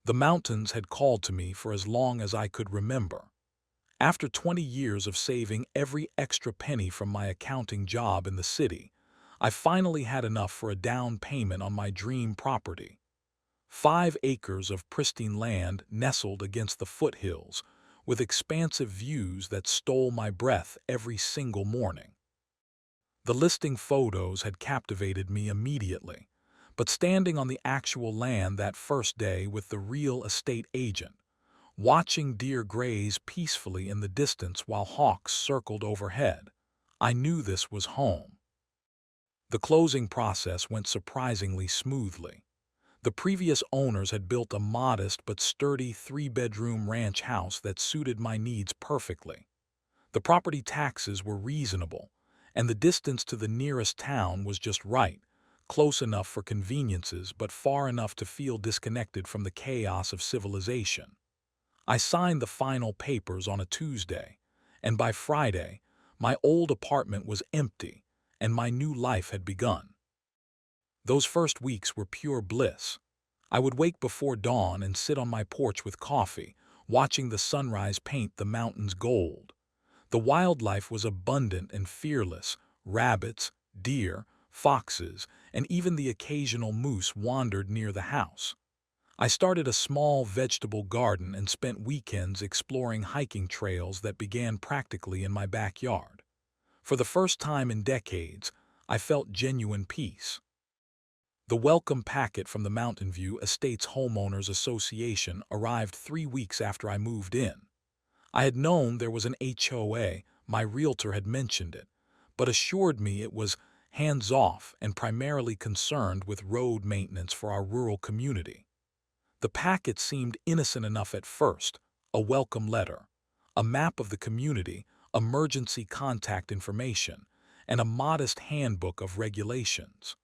The mountains had called to me for as long as I could remember. After 20 years of saving every extra penny from my accounting job in the city, I finally had enough for a down payment on my dream property. 5 acres of pristine land nestled against the foothills, with expansive views that stole my breath every single morning. The listing photos had captivated me immediately, but standing on the actual land that first day with the real estate agent, watching deer graze peacefully in the distance while hawks circled overhead, I knew this was home. The closing process went surprisingly smoothly. The previous owners had built a modest but sturdy 3-bedroom ranch house that suited my needs perfectly. The property taxes were reasonable, and the distance to the nearest town was just right, close enough for conveniences but far enough to feel disconnected from the chaos of civilization. I signed the final papers on a Tuesday, and by Friday, my old apartment was empty and my new life had begun. Those first weeks were pure bliss. I would wake before dawn and sit on my porch with coffee, watching the sunrise paint the mountains gold. The wildlife was abundant and fearless. Rabbits, deer, foxes, and even the occasional moose wandered near the house. I started a small vegetable garden and spent weekends exploring hiking trails that began practically in my backyard. For the first time in decades, I felt genuine peace. The welcome packet from the Mountain View Estates Homeowners Association arrived 3 weeks after I moved in. I had known there was an HOA, my realtor had mentioned it, but assured me it was hands-off and primarily concerned with road maintenance for our rural community. The packet seemed innocent enough at first: a welcome letter, a map of the community, emergency contact information, and a modest handbook of regulations.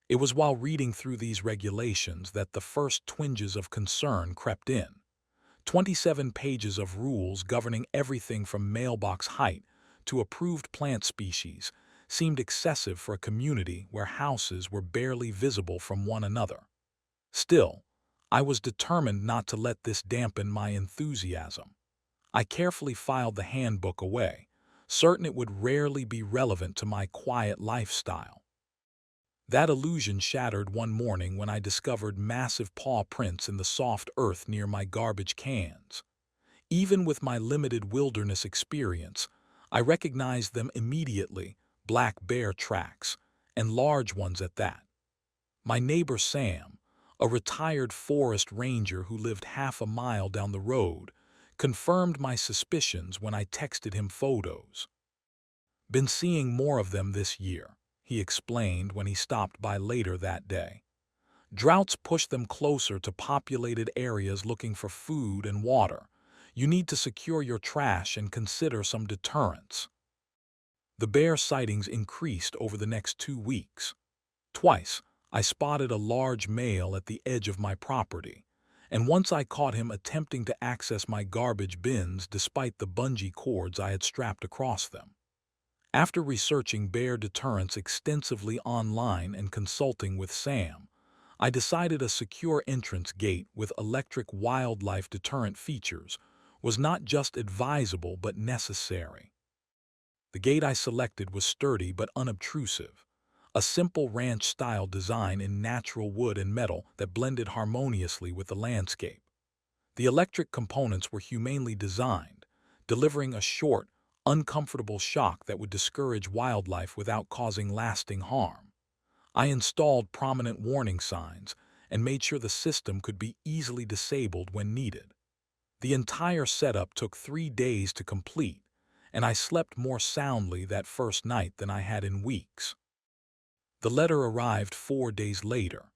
It was while reading through these regulations that the first twinges of concern crept in. 27 pages of rules governing everything from mailbox height to approved plant species seemed excessive for a community where houses were barely visible from one another. Still, I was determined not to let this dampen my enthusiasm. I carefully filed the handbook away, certain it would rarely be relevant to my quiet lifestyle. That illusion shattered one morning when I discovered massive paw prints in the soft earth near my garbage cans. Even with my limited wilderness experience, I recognized them immediately: black bear tracks, and large ones at that. My neighbor Sam, a retired forest ranger who lived half a mile down the road, confirmed my suspicions when I texted him photos. "Been seeing more of them this year," he explained when he stopped by later that day. "Droughts push them closer to populated areas looking for food and water. You need to secure your trash and consider some deterrents." The bear sightings increased over the next 2 weeks. Twice, I spotted a large male at the edge of my property, and once I caught him attempting to access my garbage bins despite the bungee cords I had strapped across them. After researching bear deterrents extensively online and consulting with Sam, I decided a secure entrance gate with electric wildlife deterrent features was not just advisable but necessary. The gate I selected was sturdy but unobtrusive, a simple ranch-style design in natural wood and metal that blended harmoniously with the landscape. The electric components were humanely designed, delivering a short, uncomfortable shock that would discourage wildlife without causing lasting harm. I installed prominent warning signs and made sure the system could be easily disabled when needed. The entire setup took 3 days to complete, and I slept more soundly that first night than I had in weeks. The letter arrived 4 days later.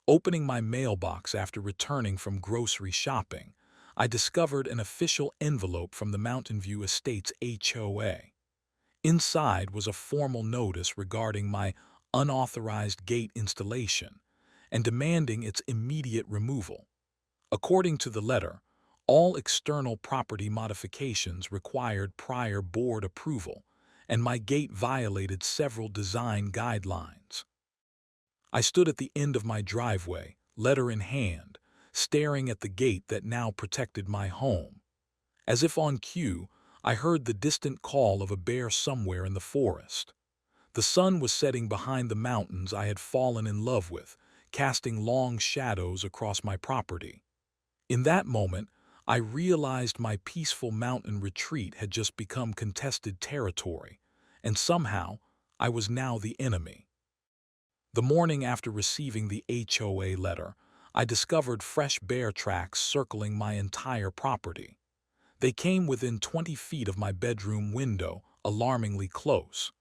Opening my mailbox after returning from grocery shopping, I discovered an official envelope from the Mountain View Estates HOA. Inside was a formal notice regarding my unauthorized gate installation and demanding its immediate removal. According to the letter, all external property modifications required prior board approval, and my gate violated several design guidelines. I stood at the end of my driveway, letter in hand, staring at the gate that now protected my home. As if on cue, I heard the distant call of a bear somewhere in the forest. The sun was setting behind the mountains I had fallen in love with, casting long shadows across my property. In that moment, I realized my peaceful mountain retreat had just become contested territory, and somehow I was now the enemy. The morning after receiving the HOA letter, I discovered fresh bear tracks circling my entire property. They came within 20 feet of my bedroom window, alarmingly close.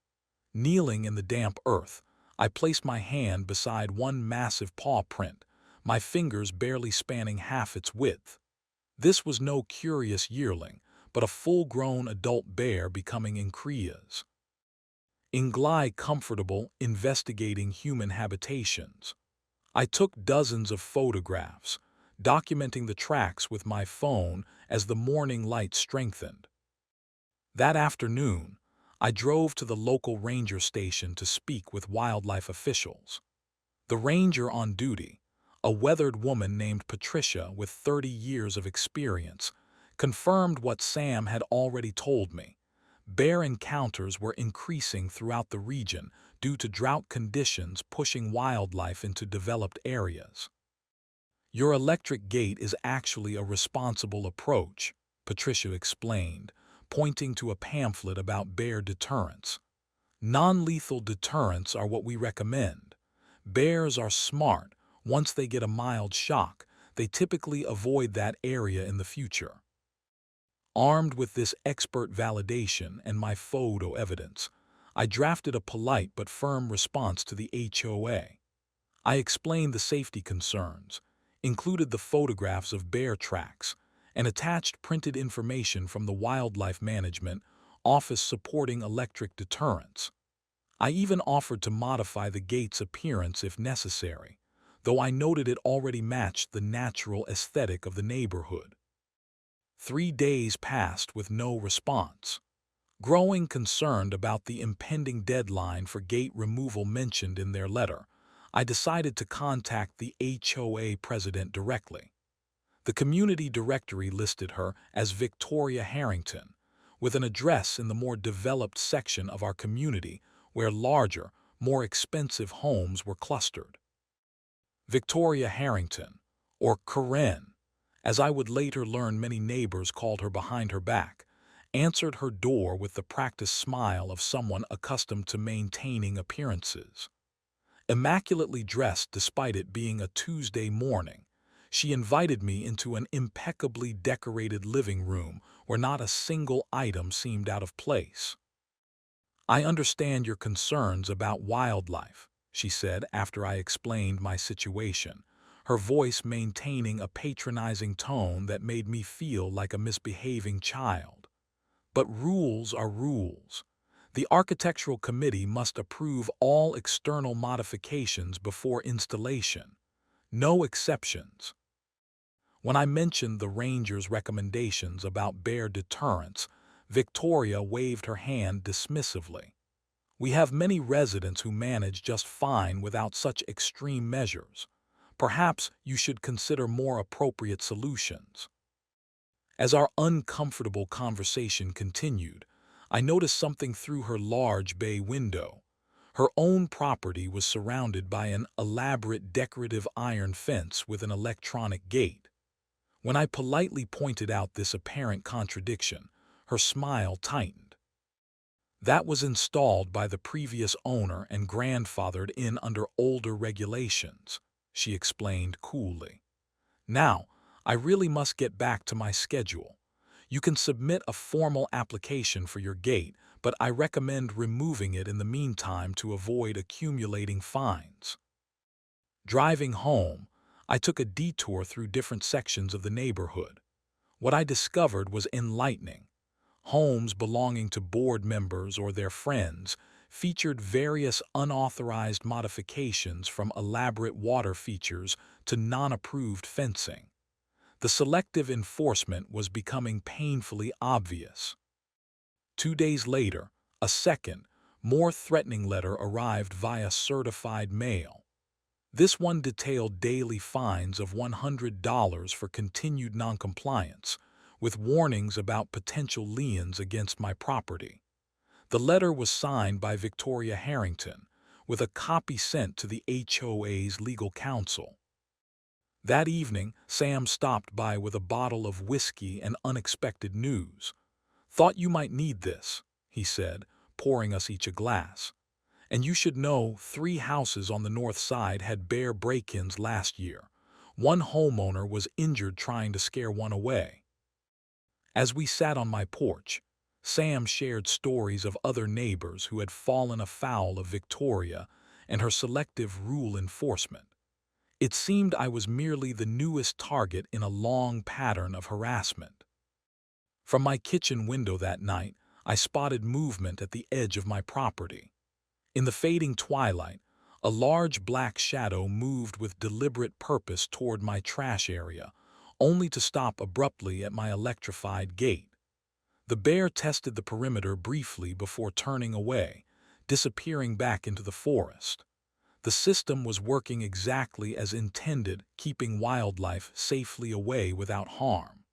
Kneeling in the damp earth, I placed my hand beside one massive paw print, my fingers barely spanning half its width. This was no curious yearling, but a full-grown adult bear becoming Increa's. Inglai comfortable investigating human habitations. I took dozens of photographs, documenting the tracks with my phone as the morning light strengthened. That afternoon, I drove to the local ranger station to speak with wildlife officials. The ranger on duty, a weathered woman named Patricia with 30 years of experience, confirmed what Sam had already told me. Bear encounters were increasing throughout the region due to drought conditions pushing wildlife into developed areas. Your electric gate is actually a responsible approach, Patricia explained, pointing to a pamphlet about bear deterrents. Non-lethal deterrents are what we recommend. Bears are smart. Once they get a mild shock, they typically avoid that area in the future. Armed with this expert validation and my photo evidence, I drafted a polite but firm response to the HOA. I explained the safety concerns, included the photographs of bear tracks, and attached printed information from the Wildlife Management Office supporting electric deterrents. I even offered to modify the gate's appearance if necessary, though I noted it already matched the natural aesthetic of the neighborhood. 3 days passed with no response. Growing concerned about the impending deadline for gate removal mentioned in their letter, I decided to contact the HOA president directly. The community directory listed her as Victoria Harrington, with an address in the more developed section of our community where larger, more expensive homes were clustered. Victoria Harrington, or Karen, as I would later learn many neighbors called her behind her back, answered her door with the practiced smile of someone accustomed to maintaining appearances. Immaculately dressed despite it being a Tuesday morning, she invited me into an impeccably decorated living room where not a single item seemed out of place. "I understand your concerns about wildlife," she said after I explained my situation, her voice maintaining a patronizing tone that made me feel like a misbehaving child. "But rules are rules. The architectural committee must approve all external modifications before installation. No exceptions." When I mentioned the ranger's recommendations about bear deterrents, Victoria waved her hand dismissively. "We have many residents who manage just fine without such extreme measures. Perhaps you should consider more appropriate solutions." As our uncomfortable conversation continued, I noticed something through her large bay window. Her own property was surrounded by an elaborate decorative iron fence with an electronic gate. When I politely pointed out this apparent contradiction, her smile tightened. "That was installed by the previous owner and grandfathered in under older regulations," she explained coolly. "Now, I really must get back to my schedule. You can submit a formal application for your gate, but I recommend removing it in the meantime to avoid accumulating fines." Driving home, I took a detour through different sections of the neighborhood. What I discovered was enlightening. Homes belonging to board members or their friends featured various unauthorized modifications from elaborate water features to non-approved fencing. The selective enforcement was becoming painfully obvious. 2 days later, a second, more threatening letter arrived via certified mail. This one detailed daily fines of $100 for continued noncompliance, with warnings about potential liens against my property. The letter was signed by Victoria Harrington, with a copy sent to the HOA's legal counsel. That evening, Sam stopped by with a bottle of whiskey and unexpected news. "Thought you might need this," he said, pouring us each a glass. "And you should know 3 houses on the north side had bear break-ins last year. One homeowner was injured trying to scare one away." As we sat on my porch, Sam shared stories of other neighbors who had fallen afoul of Victoria and her selective rule enforcement. It seemed I was merely the newest target in a long pattern of harassment. From my kitchen window that night, I spotted movement at the edge of my property. In the fading twilight, a large black shadow moved with deliberate purpose toward my trash area, only to stop abruptly at my electrified gate. The bear tested the perimeter briefly before turning away, disappearing back into the forest. The system was working exactly as intended, keeping wildlife safely away without harm.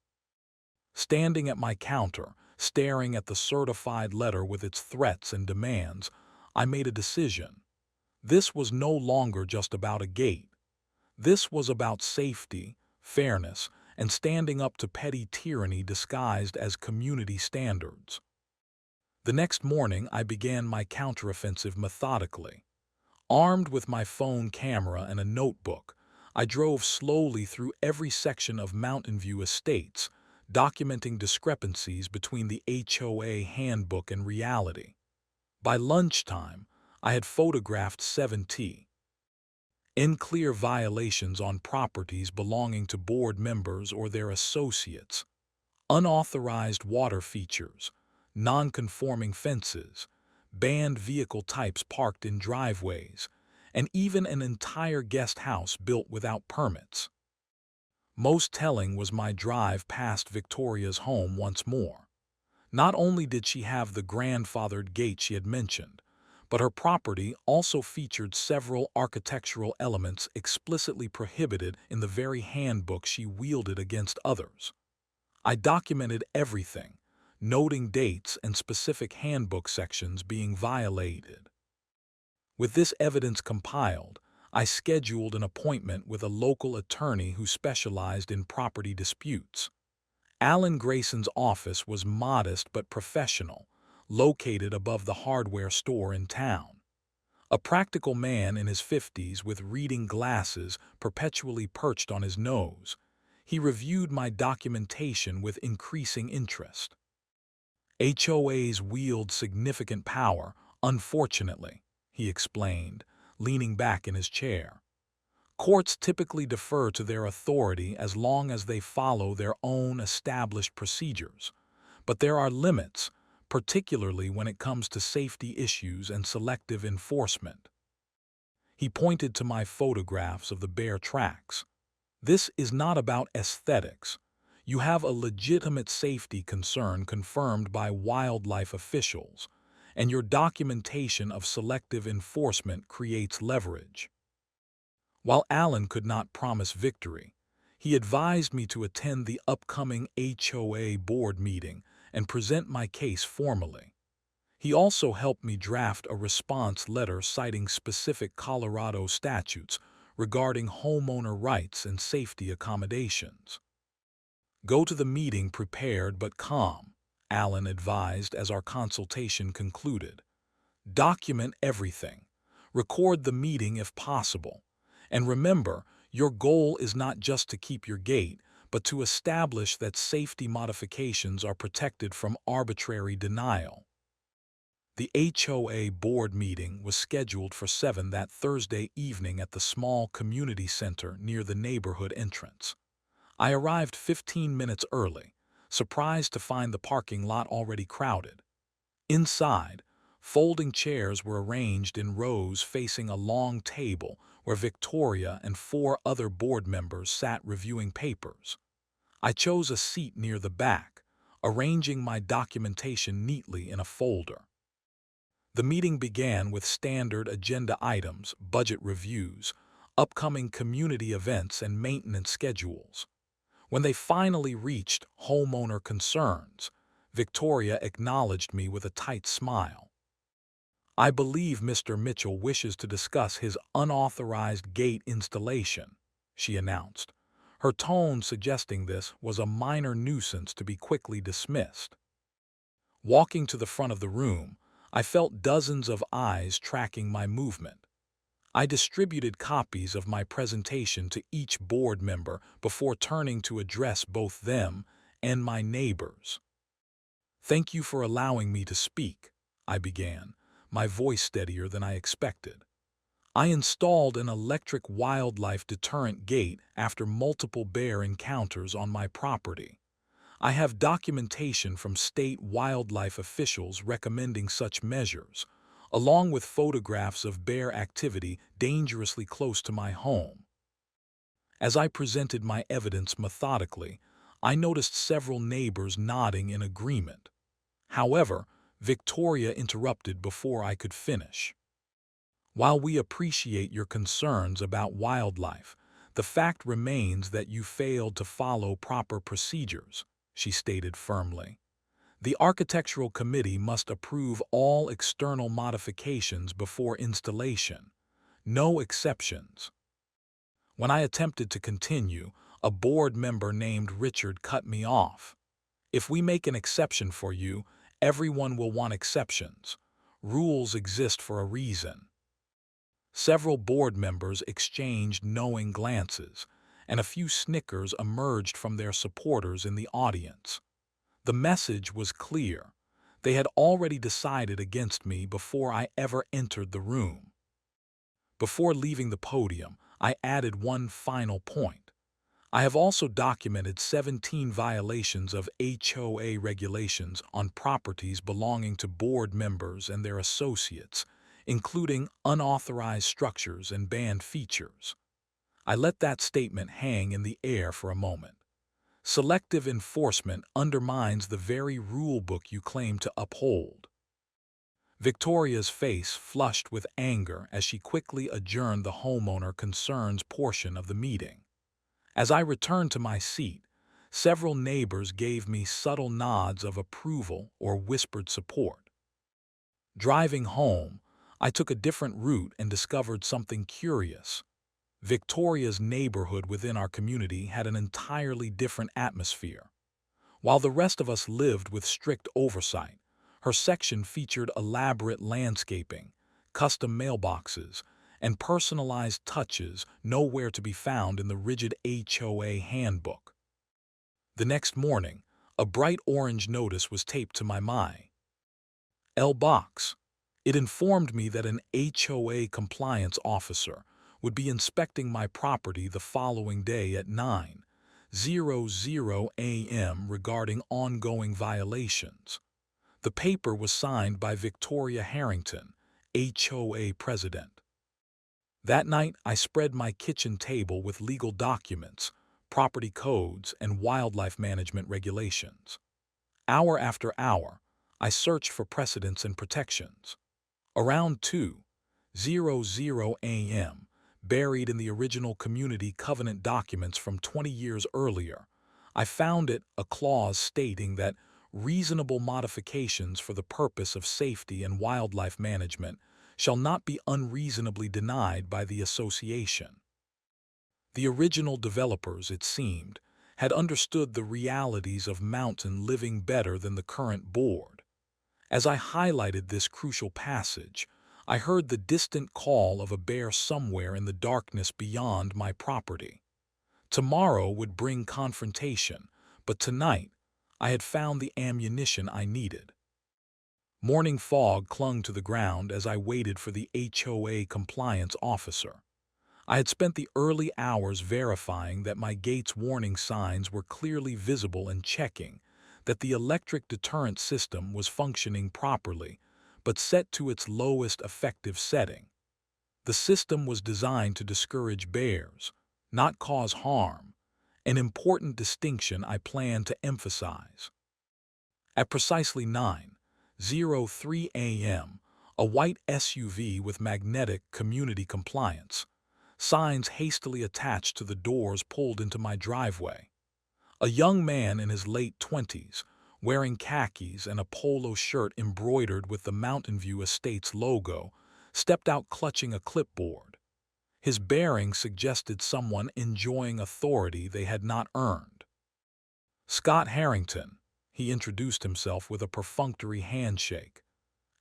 Standing at my counter, staring at the certified letter with its threats and demands, I made a decision. This was no longer just about a gate. This was about safety, fairness, and standing up to petty tyranny disguised as community standards. The next morning, I began my counteroffensive methodically. Armed with my phone camera and a notebook, I drove slowly through every section of Mountain View Estates, documenting discrepancies between the HOA handbook and reality. By lunchtime, I had photographed 70 unclear violations on properties belonging to board members or their associates, unauthorized water features, non-conforming fences, banned vehicle types parked in driveways, and even an entire guest house built without permits. Most telling was my drive past Victoria's home once more. Not only did she have the grandfathered gate she had mentioned, but her property also featured several architectural elements explicitly prohibited in the very handbook she wielded against others. I documented everything, noting dates and specific handbook sections being violated. With this evidence compiled, I scheduled an appointment with a local attorney who specialized in property disputes. Alan Grayson's office was modest but professional, located above the hardware store in town. A practical man in his 50s with reading glasses perpetually perched on his nose, he reviewed my documentation with increasing interest. HOAs wield significant power, unfortunately, he explained, leaning back in his chair. Courts typically defer to their authority as long as they follow their own established procedures, but there are limits, particularly when it comes to safety issues and selective enforcement. He pointed to my photographs of the bear tracks. "This is not about aesthetics. You have a legitimate safety concern confirmed by wildlife officials, and your documentation of selective enforcement creates leverage." While Alan could not promise victory, he advised me to attend the upcoming HOA board meeting and present my case formally. He also helped me draft a response letter citing specific Colorado statutes regarding homeowner rights and safety accommodations. "Go to the meeting prepared but calm," Alan advised as our consultation concluded. "Document everything. Record the meeting if possible. And remember, your goal is not just to keep your gate, but to establish that safety modifications are protected from arbitrary denial." The HOA board meeting was scheduled for 7 that Thursday evening at the small community center near the neighborhood entrance. I arrived 15 minutes early, surprised to find the parking lot already crowded. Inside, folding chairs were arranged in rows facing a long table where Victoria and 4 other board members sat reviewing papers. I chose a seat near the back, arranging my documentation neatly in a folder. The meeting began with standard agenda items, budget reviews, upcoming community events, and maintenance schedules. When they finally reached homeowner concerns, Victoria acknowledged me with a tight smile. "I believe Mr. Mitchell wishes to discuss his unauthorized gate installation," she announced, her tone suggesting this was a minor nuisance to be quickly dismissed. Walking to the front of the room, I felt dozens of eyes tracking my movement. I distributed copies of my presentation to each board member before turning to address both them and my neighbors. "Thank you for allowing me to speak," I began, my voice steadier than I expected. "I installed an electric wildlife deterrent gate after multiple bear encounters on my property. I have documentation from state wildlife officials recommending such measures, along with photographs of bear activity dangerously close to my home." As I presented my evidence methodically, I noticed several neighbors nodding in agreement. However, Victoria interrupted before I could finish. "While we appreciate your concerns about wildlife, the fact remains that you failed to follow proper procedures," she stated firmly. "The Architectural Committee must approve all external modifications before installation. No exceptions." When I attempted to continue, a board member named Richard cut me off. "If we make an exception for you, everyone will want exceptions. Rules exist for a reason." Several board members exchanged knowing glances, and a few snickers emerged from their supporters in the audience. The message was clear. They had already decided against me before I ever entered the room. Before leaving the podium, I added one final point. "I have also documented 17 violations of HOA regulations on properties belonging to board members and their associates, including unauthorized structures and banned features." I let that statement hang in the air for a moment. Selective enforcement undermines the very rulebook you claim to uphold. Victoria's face flushed with anger as she quickly adjourned the homeowner concerns portion of the meeting. As I returned to my seat, several neighbors gave me subtle nods of approval or whispered support. Driving home, I took a different route and discovered something curious. Victoria's neighborhood within our community had an entirely different atmosphere. While the rest of us lived with strict oversight, her section featured elaborate landscaping, custom mailboxes, and personalized touches nowhere to be found in the rigid HOA handbook. The next morning, a bright orange notice was taped to my L-box. It informed me that an HOA compliance officer would be inspecting my property the following day at 9:00 a.m. regarding ongoing violations. The paper was signed by Victoria Harrington, HOA president. That night, I spread my kitchen table with legal documents, property codes, and wildlife management regulations. Hour after hour, I searched for precedents and protections. Around 2:00 a.m., buried in the original community covenant documents from 20 years earlier, I found a clause stating that reasonable modifications for the purpose of safety and wildlife management shall not be unreasonably denied by the association. The original developers, it seemed, had understood the realities of mountain living better than the current board. As I highlighted this crucial passage, I heard the distant call of a bear somewhere in the darkness beyond my property. Tomorrow would bring confrontation, but tonight I had found the ammunition I needed. Morning fog clung to the ground as I waited for the HOA compliance officer. I had spent the early hours verifying that my gate's warning signs were clearly visible and checking that the electric deterrent system was functioning properly, but set to its lowest effective setting. The system was designed to discourage bears, not cause harm, an important distinction I plan to emphasize. At precisely 9:03 a.m., a white SUV with magnetic community compliance signs hastily attached to the doors pulled into my driveway. A young man in his late 20s, wearing khakis and a polo shirt embroidered with the Mountain View Estates logo, stepped out clutching a clipboard. His bearing suggested someone enjoying authority they had not earned. "Scott Harrington," he introduced himself with a perfunctory handshake.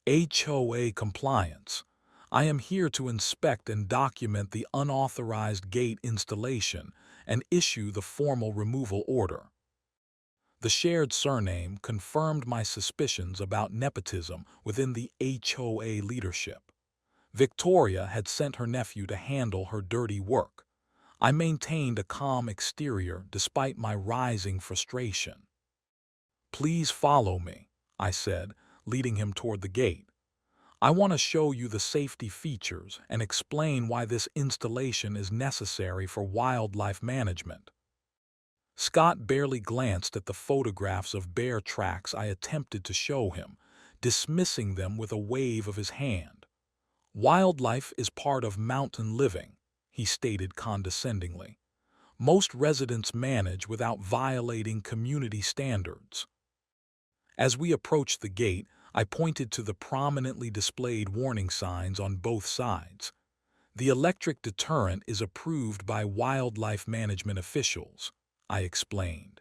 "HOA Compliance. I am here to inspect and document the unauthorized gate installation and issue the formal removal order." The shared surname confirmed my suspicions about nepotism within the HOA leadership. Victoria had sent her nephew to handle her dirty work. I maintained a calm exterior despite my rising frustration. "Please follow me," I said, leading him toward the gate. "I want to show you the safety features and explain why this installation is necessary for wildlife management." Scott barely glanced at the photographs of bear tracks I attempted to show him, dismissing them with a wave of his hand. "Wildlife is part of mountain living," he stated condescendingly. "Most residents manage without violating community standards." As we approached the gate, I pointed to the prominently displayed warning signs on both sides. "The electric deterrent is approved by wildlife management officials," I explained.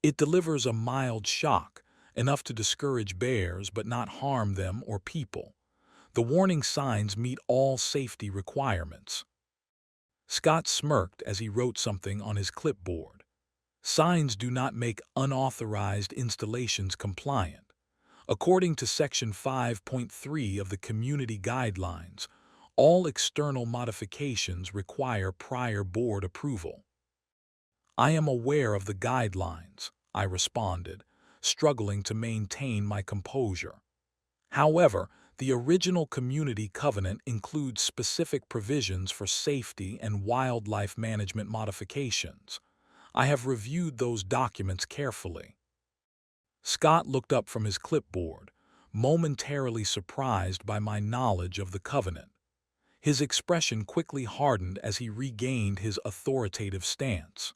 "It delivers a mild shock, enough to discourage bears but not harm them or people. The warning signs meet all safety requirements." Scott smirked as he wrote something on his clipboard. "Signs do not make unauthorized installations compliant. According to Section 5.3 of the Community Guidelines, all external modifications require prior board approval." "I am aware of the guidelines," I responded, struggling to maintain my composure. "However, the original community covenant includes specific provisions for safety and wildlife management modifications. I have reviewed those documents carefully." Scott looked up from his clipboard, momentarily surprised by my knowledge of the covenant. His expression quickly hardened as he regained his authoritative stance.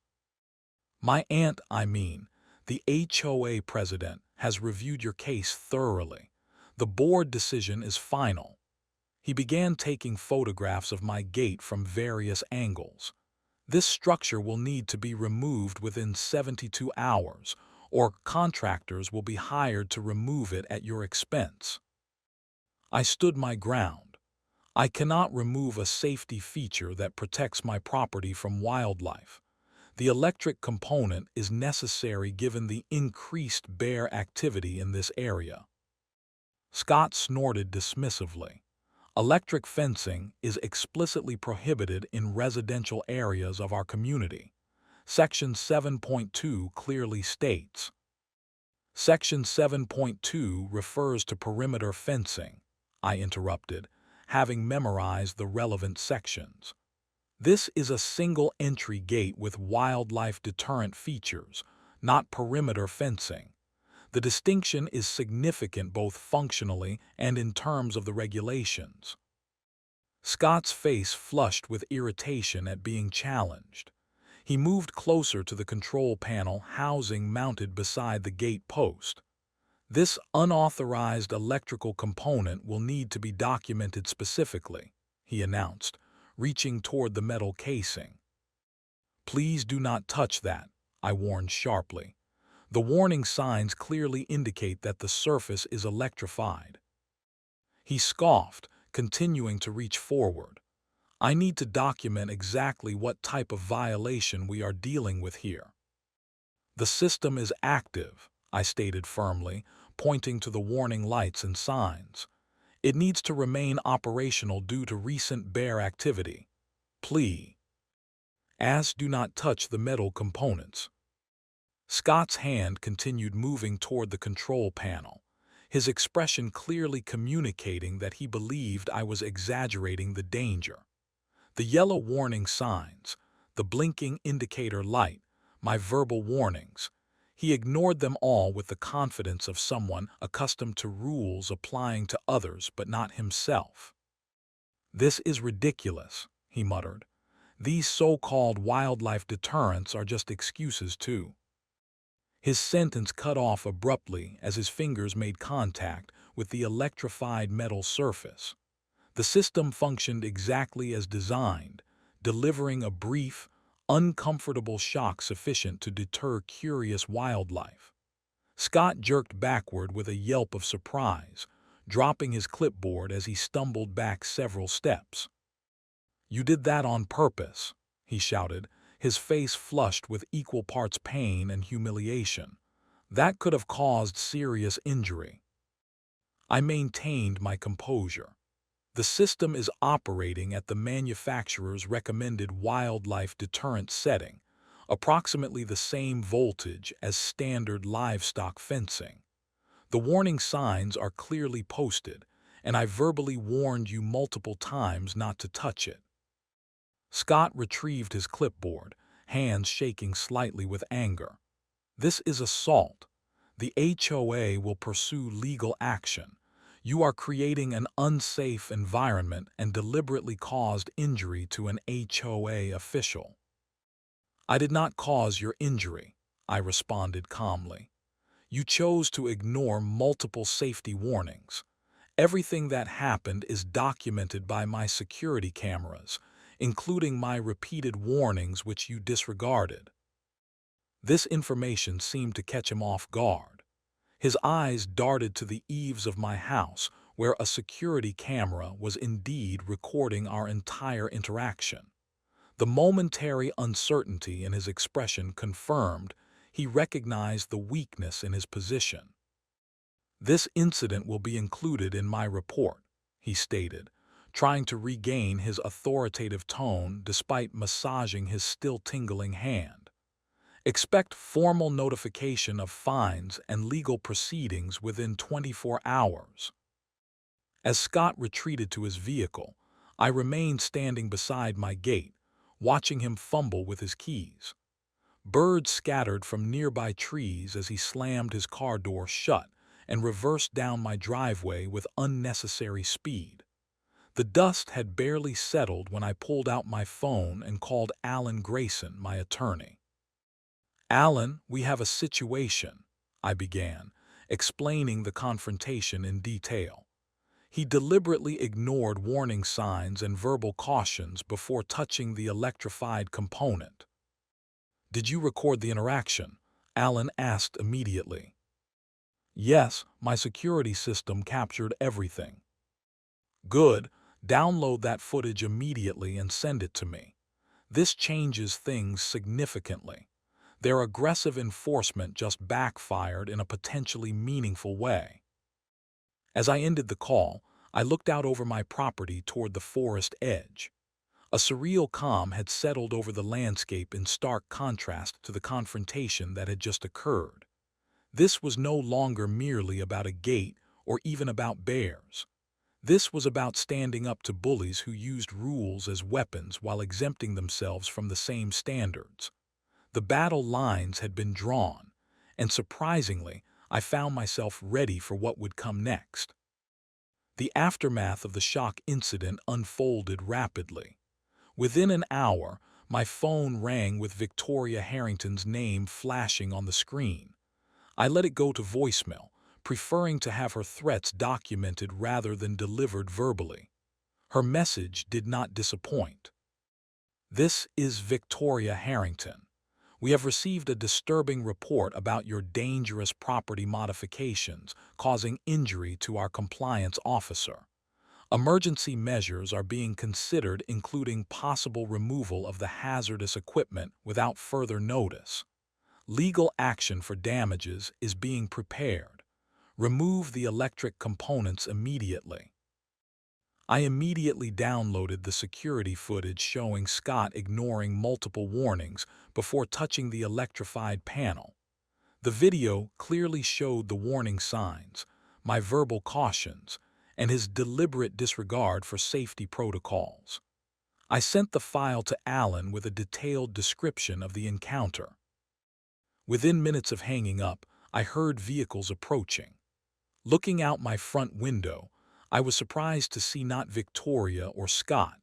"The HOA president, has reviewed your case thoroughly. The board decision is final." He began taking photographs of my gate from various angles. "This structure will need to be removed within 72 hours, or contractors will be hired to remove it at your expense." I stood my ground. I cannot remove a safety feature that protects my property from wildlife. The electric component is necessary given the increased bear activity in this area. Scott snorted dismissively. "Electric fencing is explicitly prohibited in residential areas of our community. Section 7.2 clearly states." "Section 7.2 refers to perimeter fencing," I interrupted, having memorized the relevant sections. "This is a single-entry gate with wildlife deterrent features, not perimeter fencing. The distinction is significant both functionally and in terms of the regulations." Scott's face flushed with irritation at being challenged. He moved closer to the control panel housing mounted beside the gate post. "This unauthorized electrical component will need to be documented specifically," he announced, reaching toward the metal casing. "Please do not touch that," I warned sharply. "The warning signs clearly indicate that the surface is electrified." He scoffed, continuing to reach forward. "I need to document exactly what type of violation we are dealing with here." "The system is active," I stated firmly, pointing to the warning lights and signs. "It needs to remain operational due to recent bear activity. Please do not touch the metal components." Scott's hand continued moving toward the control panel, his expression clearly communicating that he believed I was exaggerating the danger. The yellow warning signs, the blinking indicator light, my verbal warnings, he ignored them all with the confidence of someone accustomed to rules applying to others but not himself. "This is ridiculous," he muttered. These so-called wildlife deterrents are just excuses too. His sentence cut off abruptly as his fingers made contact with the electrified metal surface. The system functioned exactly as designed, delivering a brief, uncomfortable shock sufficient to deter curious wildlife. Scott jerked backward with a yelp of surprise, dropping his clipboard as he stumbled back several steps. "You did that on purpose," he shouted, his face flushed with equal parts pain and humiliation. "That could have caused serious injury." I maintained my composure. The system is operating at the manufacturer's recommended wildlife deterrent setting, approximately the same voltage as standard livestock fencing. The warning signs are clearly posted, and I verbally warned you multiple times not to touch it. Scott retrieved his clipboard, hands shaking slightly with anger. "This is assault. The HOA will pursue legal action. You are creating an unsafe environment and deliberately caused injury to an HOA official." "I did not cause your injury," I responded calmly. "You chose to ignore multiple safety warnings. Everything that happened is documented by my security cameras, including my repeated warnings which you disregarded." This information seemed to catch him off guard. His eyes darted to the eaves of my house, where a security camera was indeed recording our entire interaction. The momentary uncertainty in his expression confirmed he recognized the weakness in his position. "This incident will be included in my report," he stated, trying to regain his authoritative tone despite massaging his still tingling hand. "Expect formal notification of fines and legal proceedings within 24 hours." As Scott retreated to his vehicle, I remained standing beside my gate, watching him fumble with his keys. Birds scattered from nearby trees as he slammed his car door shut and reversed down my driveway with unnecessary speed. The dust had barely settled when I pulled out my phone and called Alan Grayson, my attorney. "Alan, we have a situation," I began, explaining the confrontation in detail. He deliberately ignored warning signs and verbal cautions before touching the electrified component. "Did you record the interaction?" Alan asked immediately. "Yes, my security system captured everything." "Good. Download that footage immediately and send it to me. This changes things significantly. Their aggressive enforcement just backfired in a potentially meaningful way." As I ended the call, I looked out over my property toward the forest edge. A surreal calm had settled over the landscape in stark contrast to the confrontation that had just occurred. This was no longer merely about a gate or even about bears. This was about standing up to bullies who used rules as weapons while exempting themselves from the same standards. The battle lines had been drawn, and surprisingly, I found myself ready for what would come next. The aftermath of the shock incident unfolded rapidly. Within an hour, my phone rang with Victoria Harrington's name flashing on the screen. I let it go to voicemail, preferring to have her threats documented rather than delivered verbally. Her message did not disappoint. "This is Victoria Harrington. We have received a disturbing report about your dangerous property modifications causing injury to our compliance officer. Emergency measures are being considered, including possible removal of the hazardous equipment without further notice. Legal action for damages is being prepared. Remove the electric components immediately." I immediately downloaded the security footage showing Scott ignoring multiple warnings before touching the electrified panel. The video clearly showed the warning signs, my verbal cautions, and his deliberate disregard for safety protocols. I sent the file to Alan with a detailed description of the encounter. Within minutes of hanging up, I heard vehicles approaching. Looking out my front window, I was surprised to see not Victoria or Scott,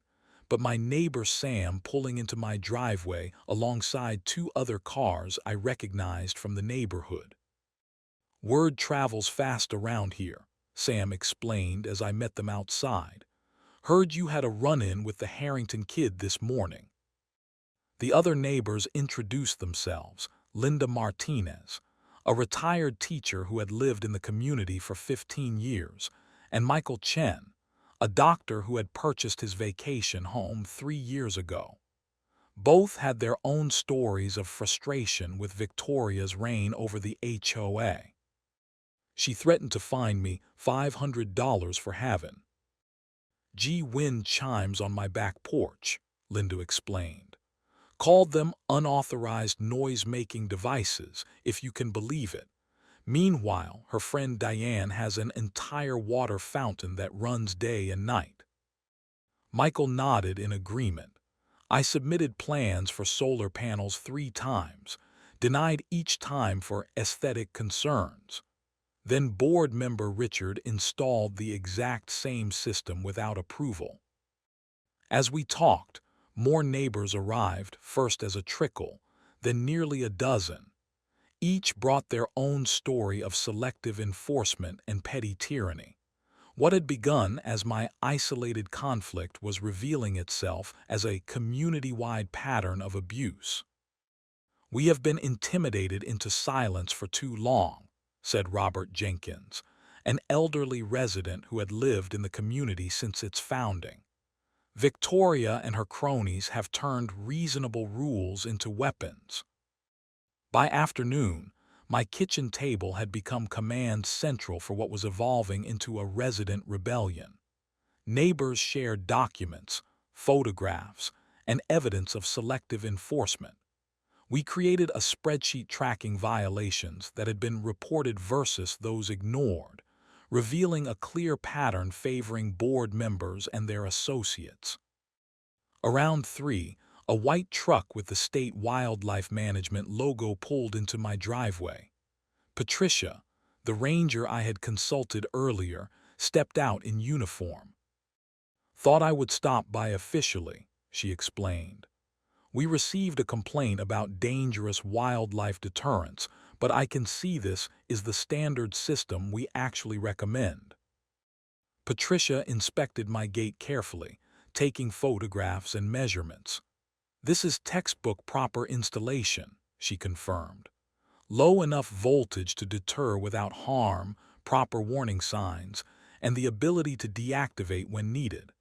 but my neighbor Sam pulling into my driveway alongside two other cars I recognized from the neighborhood. "Word travels fast around here," Sam explained as I met them outside. "Heard you had a run-in with the Harrington kid this morning." The other neighbors introduced themselves: Linda Martinez, a retired teacher who had lived in the community for 15 years, and Michael Chen, a doctor who had purchased his vacation home 3 years ago. Both had their own stories of frustration with Victoria's reign over the HOA. "She threatened to fine me $500 for having wind chimes on my back porch," Linda explained. "Called them unauthorized noise-making devices, if you can believe it." Meanwhile, her friend Diane has an entire water fountain that runs day and night. Michael nodded in agreement. "I submitted plans for solar panels 3 times, denied each time for aesthetic concerns. Then board member Richard installed the exact same system without approval." As we talked, more neighbors arrived, first as a trickle, then nearly a dozen. Each brought their own story of selective enforcement and petty tyranny. What had begun as my isolated conflict was revealing itself as a community-wide pattern of abuse. "We have been intimidated into silence for too long," said Robert Jenkins, an elderly resident who had lived in the community since its founding. "Victoria and her cronies have turned reasonable rules into weapons." By afternoon, my kitchen table had become command central for what was evolving into a resident rebellion. Neighbors shared documents, photographs, and evidence of selective enforcement. We created a spreadsheet tracking violations that had been reported versus those ignored, revealing a clear pattern favoring board members and their associates. Around 3, a white truck with the state wildlife management logo pulled into my driveway. Patricia, the ranger I had consulted earlier, stepped out in uniform. "Thought I would stop by officially," she explained. "We received a complaint about dangerous wildlife deterrents, but I can see this is the standard system we actually recommend." Patricia inspected my gate carefully, taking photographs and measurements. "This is textbook proper installation," she confirmed. "Low enough voltage to deter without harm, proper warning signs, and the ability to deactivate when needed.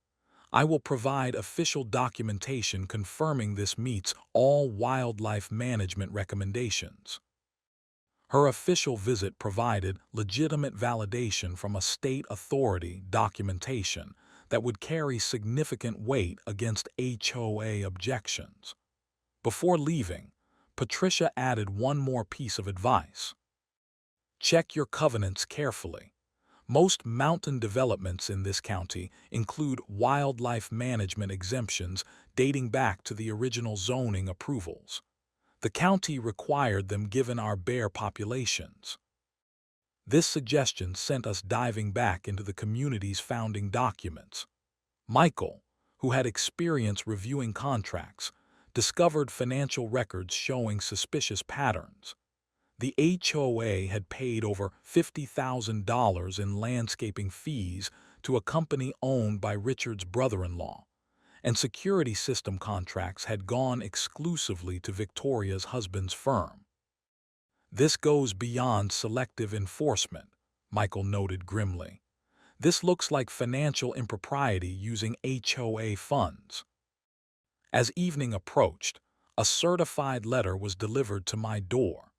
I will provide official documentation confirming this meets all wildlife management recommendations." Her official visit provided legitimate validation from a state authority documentation that would carry significant weight against HOA objections. Before leaving, Patricia added one more piece of advice. "Check your covenants carefully. Most mountain developments in this county include wildlife management exemptions dating back to the original zoning approvals. The county required them given our bear populations." This suggestion sent us diving back into the community's founding documents. Michael, who had experience reviewing contracts, discovered financial records showing suspicious patterns. The HOA had paid over $50,000 in landscaping fees to a company owned by Richard's brother-in-law, and security system contracts had gone exclusively to Victoria's husband's firm. "This goes beyond selective enforcement," Michael noted grimly. "This looks like financial impropriety using HOA funds." As evening approached, a certified letter was delivered to my door.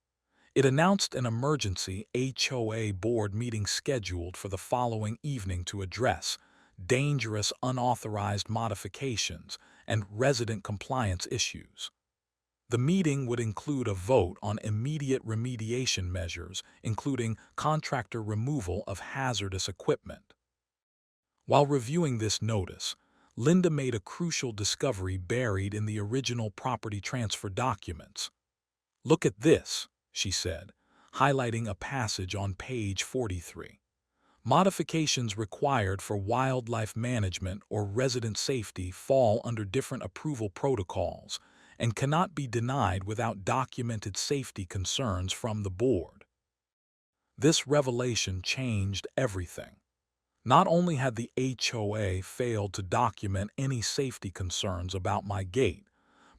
It announced an emergency HOA board meeting scheduled for the following evening to address dangerous unauthorized modifications and resident compliance issues. The meeting would include a vote on immediate remediation measures, including contractor removal of hazardous equipment. While reviewing this notice, Linda made a crucial discovery buried in the original property transfer documents. "Look at this," she said, highlighting a passage on page 43. Modifications required for wildlife management or resident safety fall under different approval protocols and cannot be denied without documented safety concerns from the board. This revelation changed everything. Not only had the HOA failed to document any safety concerns about my gate,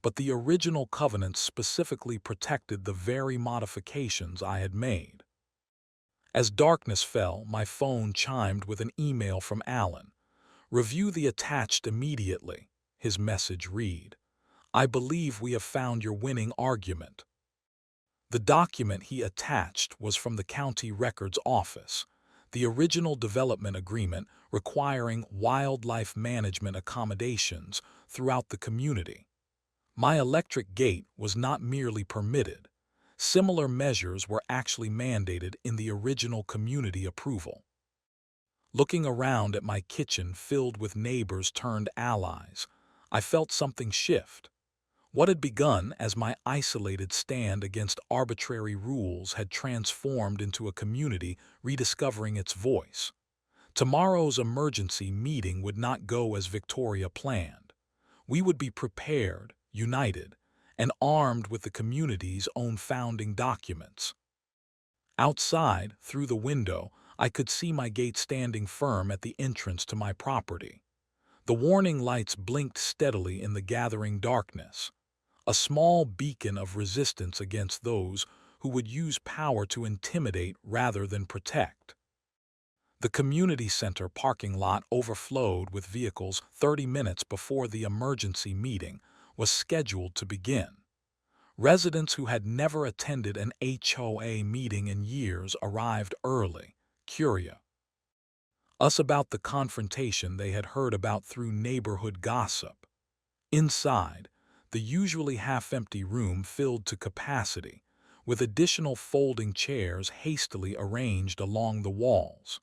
but the original covenant specifically protected the very modifications I had made. As darkness fell, my phone chimed with an email from Alan. "Review the attached immediately," his message read. "I believe we have found your winning argument." The document he attached was from the county records office, the original development agreement requiring wildlife management accommodations throughout the community. My electric gate was not merely permitted. Similar measures were actually mandated in the original community approval. Looking around at my kitchen filled with neighbors turned allies, I felt something shift. What had begun as my isolated stand against arbitrary rules had transformed into a community rediscovering its voice. Tomorrow's emergency meeting would not go as Victoria planned. We would be prepared, united, and armed with the community's own founding documents. Outside, through the window, I could see my gate standing firm at the entrance to my property. The warning lights blinked steadily in the gathering darkness, a small beacon of resistance against those who would use power to intimidate rather than protect. The community center parking lot overflowed with vehicles 30 minutes before the emergency meeting was scheduled to begin. Residents who had never attended an HOA meeting in years arrived early, curious about the confrontation they had heard about through neighborhood gossip. Inside, the usually half-empty room filled to capacity, with additional folding chairs hastily arranged along the walls.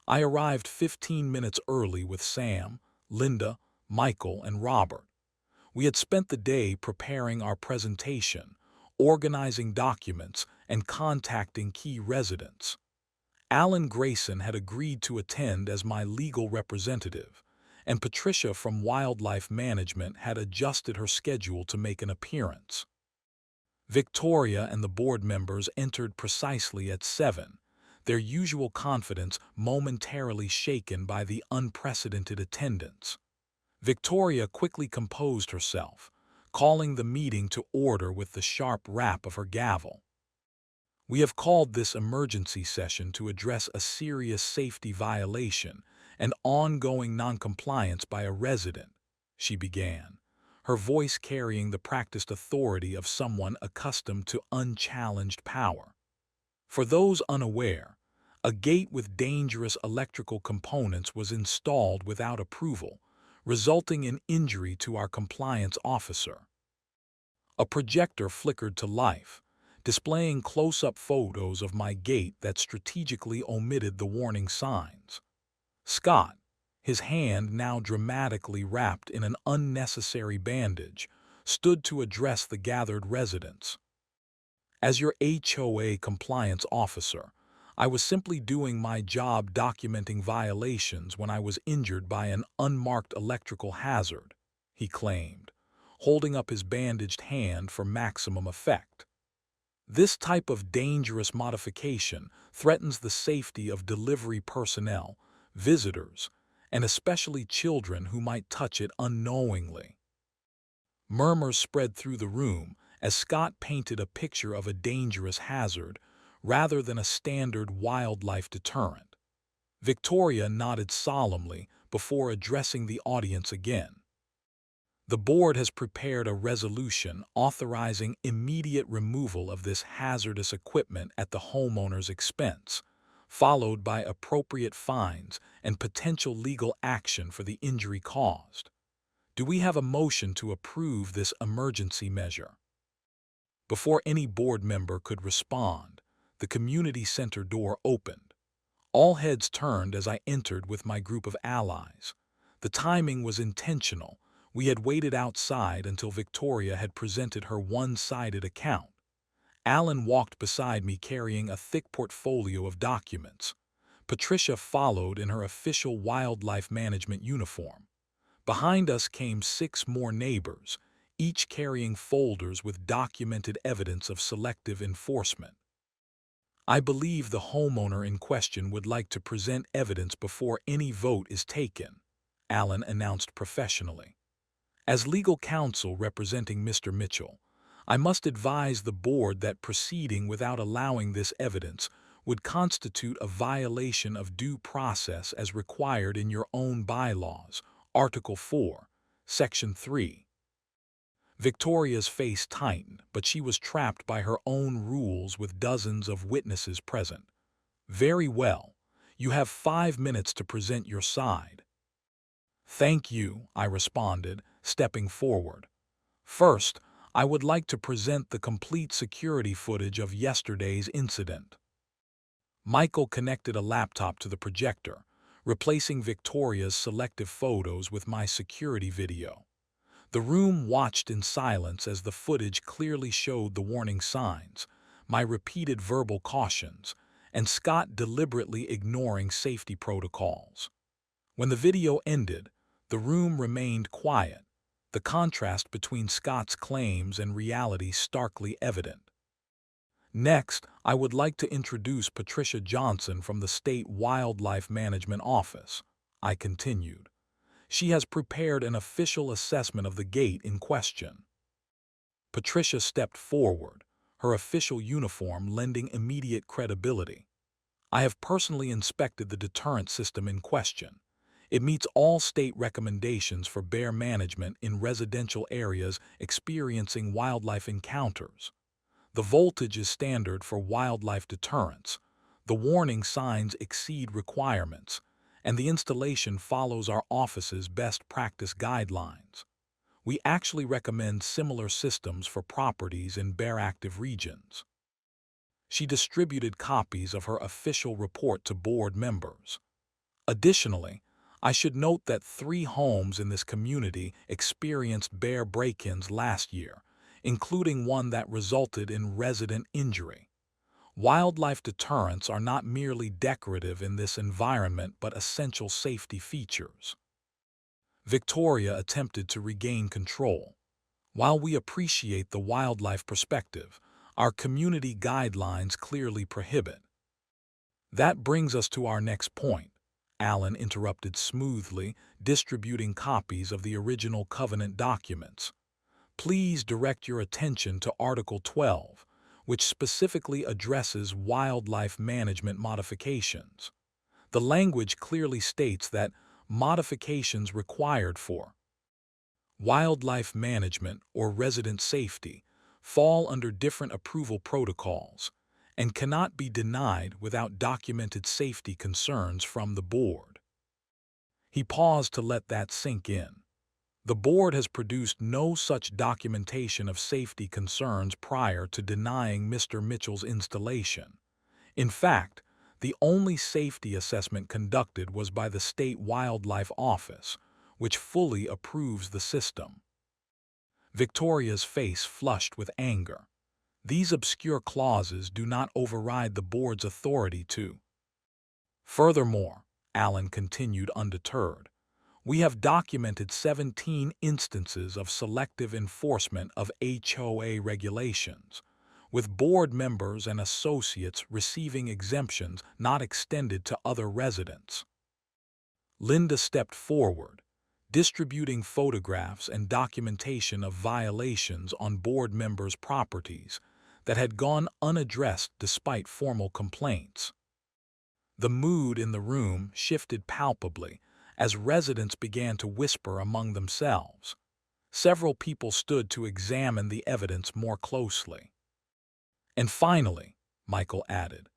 I arrived 15 minutes early with Sam, Linda, Michael, and Robert. We had spent the day preparing our presentation, organizing documents, and contacting key residents. Alan Grayson had agreed to attend as my legal representative, and Patricia from Wildlife Management had adjusted her schedule to make an appearance. Victoria and the board members entered precisely at 7, their usual confidence momentarily shaken by the unprecedented attendance. Victoria quickly composed herself, calling the meeting to order with the sharp rap of her gavel. "We have called this emergency session to address a serious safety violation and ongoing noncompliance by a resident," she began, her voice carrying the practiced authority of someone accustomed to unchallenged power. For those unaware, a gate with dangerous electrical components was installed without approval, resulting in injury to our compliance officer. A projector flickered to life, displaying close-up photos of my gate that strategically omitted the warning signs. Scott, his hand now dramatically wrapped in an unnecessary bandage, stood to address the gathered residents. "As your HOA compliance officer, I was simply doing my job documenting violations when I was injured by an unmarked electrical hazard," he claimed, holding up his bandaged hand for maximum effect. "This type of dangerous modification threatens the safety of delivery personnel, visitors, and especially children who might touch it unknowingly." Murmurs spread through the room as Scott painted a picture of a dangerous hazard rather than a standard wildlife deterrent. Victoria nodded solemnly before addressing the audience again. "The board has prepared a resolution authorizing immediate removal of this hazardous equipment at the homeowner's expense, followed by appropriate fines and potential legal action for the injury caused. Do we have a motion to approve this emergency measure?" Before any board member could respond, the community center door opened. All heads turned as I entered with my group of allies. The timing was intentional. We had waited outside until Victoria had presented her one-sided account. Alan walked beside me carrying a thick portfolio of documents. Patricia followed in her official wildlife management uniform. Behind us came 6 more neighbors, each carrying folders with documented evidence of selective enforcement. I believe the homeowner in question would like to present evidence before any vote is taken, Allen announced professionally. As legal counsel representing Mr. Mitchell, I must advise the board that proceeding without allowing this evidence would constitute a violation of due process as required in your own bylaws, Article 4, Section 3. Victoria's face tightened, but she was trapped by her own rules with dozens of witnesses present. Very well. You have 5 minutes to present your side. Thank you, I responded, stepping forward. First, I would like to present the complete security footage of yesterday's incident. Michael connected a laptop to the projector, replacing Victoria's selective photos with my security video. The room watched in silence as the footage clearly showed the warning signs, my repeated verbal cautions, and Scott deliberately ignoring safety protocols. When the video ended, the room remained quiet, the contrast between Scott's claims and reality starkly evident. Next, I would like to introduce Patricia Johnson from the State Wildlife Management Office, I continued. She has prepared an official assessment of the gate in question. Patricia stepped forward, her official uniform lending immediate credibility. I have personally inspected the deterrent system in question. It meets all state recommendations for bear management in residential areas experiencing wildlife encounters. The voltage is standard for wildlife deterrence. The warning signs exceed requirements, and the installation follows our office's best practice guidelines. We actually recommend similar systems for properties in bear-active regions. She distributed copies of her official report to board members. Additionally, I should note that 3 homes in this community experienced bear break-ins last year, including one that resulted in resident injury. Wildlife deterrents are not merely decorative in this environment but essential safety features. Victoria attempted to regain control. While we appreciate the wildlife perspective, our community guidelines clearly prohibit. That brings us to our next point, Allen interrupted smoothly, distributing copies of the original covenant documents. Please direct your attention to Article 12, which specifically addresses wildlife management modifications. The language clearly states that modifications required for wildlife management or resident safety fall under different approval protocols and cannot be denied without documented safety concerns from the board. He paused to let that sink in. The board has produced no such documentation of safety concerns prior to denying Mr. Mitchell's installation. In fact, the only safety assessment conducted was by the State Wildlife Office, which fully approves the system. Victoria's face flushed with anger. These obscure clauses do not override the board's authority to. Furthermore, Allen continued undeterred, we have documented 17 instances of selective enforcement of HOA regulations, with board members and associates receiving exemptions not extended to other residents. Linda stepped forward, distributing photographs and documentation of violations on board members' properties that had gone unaddressed despite formal complaints. The mood in the room shifted palpably as residents began to whisper among themselves. Several people stood to examine the evidence more closely. And finally, Michael added,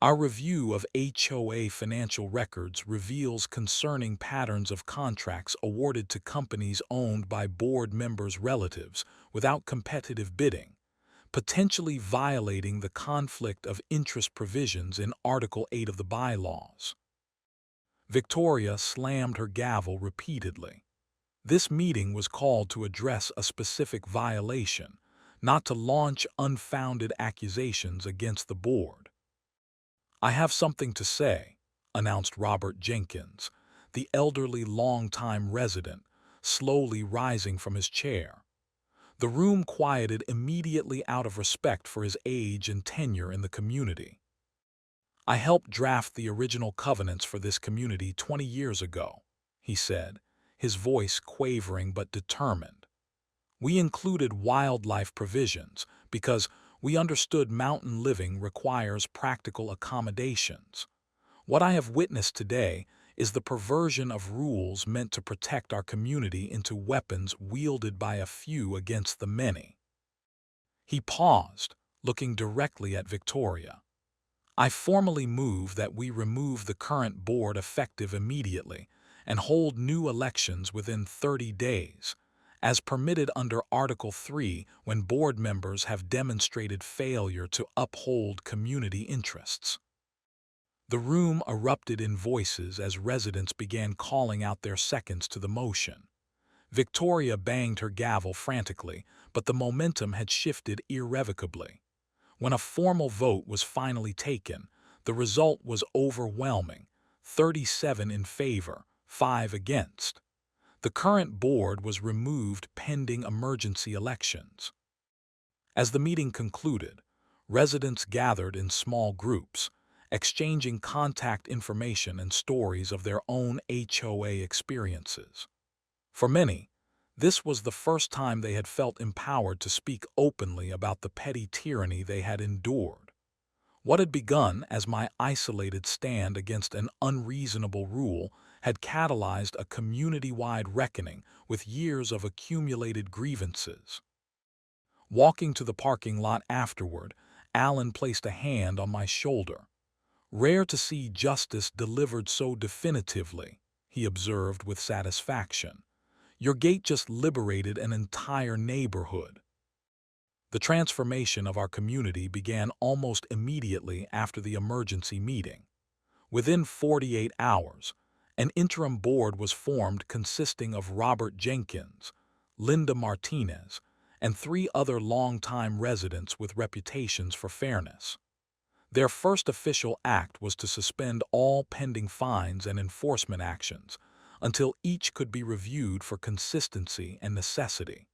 our review of HOA financial records reveals concerning patterns of contracts awarded to companies owned by board members' relatives without competitive bidding, potentially violating the conflict of interest provisions in Article 8 of the bylaws. Victoria slammed her gavel repeatedly. This meeting was called to address a specific violation, not to launch unfounded accusations against the board. I have something to say, announced Robert Jenkins, the elderly longtime resident, slowly rising from his chair. The room quieted immediately out of respect for his age and tenure in the community. "I helped draft the original covenants for this community 20 years ago," he said, his voice quavering but determined. "We included wildlife provisions because we understood mountain living requires practical accommodations. What I have witnessed today is the perversion of rules meant to protect our community into weapons wielded by a few against the many." He paused, looking directly at Victoria. "I formally move that we remove the current board effective immediately and hold new elections within 30 days, as permitted under Article 3 when board members have demonstrated failure to uphold community interests." The room erupted in voices as residents began calling out their seconds to the motion. Victoria banged her gavel frantically, but the momentum had shifted irrevocably. When a formal vote was finally taken, the result was overwhelming: 37 in favor, 5 against. The current board was removed pending emergency elections. As the meeting concluded, residents gathered in small groups, exchanging contact information and stories of their own HOA experiences. For many, this was the first time they had felt empowered to speak openly about the petty tyranny they had endured. What had begun as my isolated stand against an unreasonable rule had catalyzed a community-wide reckoning with years of accumulated grievances. Walking to the parking lot afterward, Alan placed a hand on my shoulder. "Rare to see justice delivered so definitively," he observed with satisfaction. "Your gate just liberated an entire neighborhood." The transformation of our community began almost immediately after the emergency meeting. Within 48 hours, an interim board was formed consisting of Robert Jenkins, Linda Martinez, and 3 other longtime residents with reputations for fairness. Their first official act was to suspend all pending fines and enforcement actions until each could be reviewed for consistency and necessity.